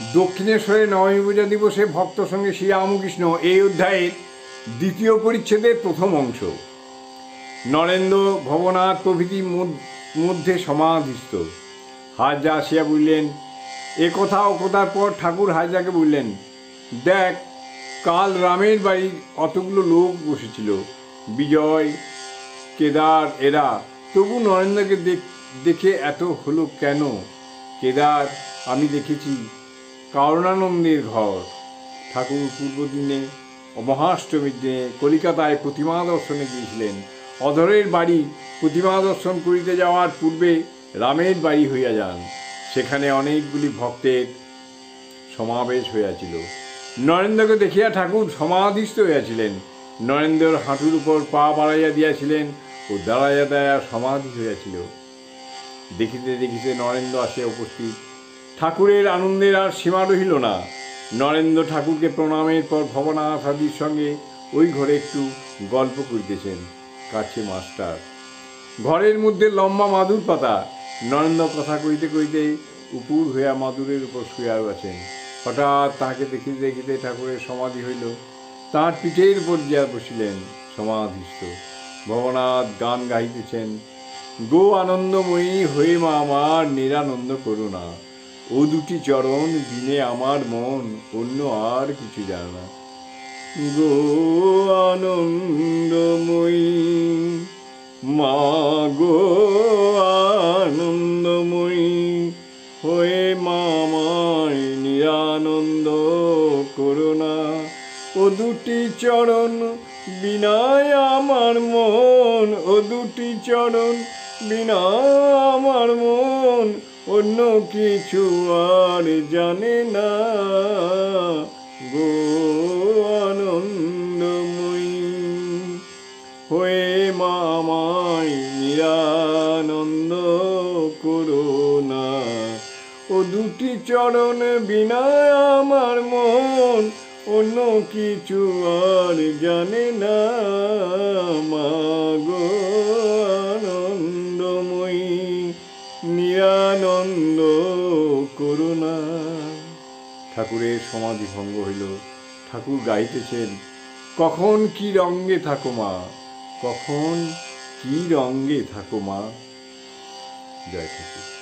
দক্ষিণেশ্বরে নবমী পূজা দিবসে ভক্ত সঙ্গে শ্রী রামকৃষ্ণ এই অধ্যায়ের দ্বিতীয় পরিচ্ছেদের প্রথম অংশ। নরেন্দ্র ভবনাথ প্রভৃতির মধ্যে সমাধিস্থ। হাজরা আসিয়া বললেন, এ কথা ও কথার পর ঠাকুর হাজরাকে বললেন, দেখ, কাল রামের বাড়ির অতগুলো লোক বসেছিল, বিজয়, কেদার, এরা, তবু নরেন্দ্রকে দেখে এত হলো কেন? কেদার, আমি দেখেছি কারণানন্দের ঘর। ঠাকুর পূর্বদিনে মহাষ্টমীর দিনে কলিকাতায় প্রতিমা দর্শনে গিয়েছিলেন। অধরের বাড়ি প্রতিমা দর্শন করিতে যাওয়ার পূর্বে রামের বাড়ি হইয়া যান। সেখানে অনেকগুলি ভক্তের সমাবেশ হইয়াছিল। নরেন্দ্রকে দেখিয়া ঠাকুর সমাধিস্থ হইয়াছিলেন। নরেন্দ্রর হাঁটুর উপর পা বাড়াইয়া দিয়াছিলেন ও দাঁড়াইয়া দাঁড়াইয়া সমাধি হইয়াছিল। দেখিতে দেখিতে নরেন্দ্র আসিয়া উপস্থিত। ঠাকুরের আনন্দের আর সীমা রহিল না। নরেন্দ্র ঠাকুরকে প্রণামের পর ভবনাথ আদির সঙ্গে ওই ঘরে একটু গল্প করিতেছেন। কাছে মাস্টার। ঘরের মধ্যে লম্বা মাদুর পাতা। নরেন্দ্র কথা কইতে কইতে উপুর হইয়া মাদুরের উপর শুইয়া আছেন। হঠাৎ তাহাকে দেখিতে দেখিতে ঠাকুরের সমাধি হইল। তাঁর পিঠের উপর গিয়া বসিলেন সমাধিস্থ। ভবনাথ গান গাইতেছেন, গো আনন্দময়ী হয়ে মা আমার নিরানন্দ করুণা, ও দুটি চরণ বিনে আমার মন অন্য আর কিছু জানে না। গো আনন্দময়ী, মা গো আনন্দময়ী হয়ে মা আমায় নিরানন্দ করুণা, ও দুটি চরণ বিনায় আমার মন, ও দুটি চরণ বিনা আমার মন অন্য কিছু আর জানে না। গো আনন্দময়ী হয়ে মা আমায় নিরানন্দ করুণা, ও দুটি চরণ বিনা আমার মন অন্য কিছু আর জানে না। মা গো আনন্দময়ী নিরানন্দ করুণা। ঠাকুরের সমাধি ভঙ্গ হইল। ঠাকুর গাইতেছেন, কখন কি রঙ্গে থাকো মা, কখন কি রঙ্গে থাকো মা। জয় ঠাকুর।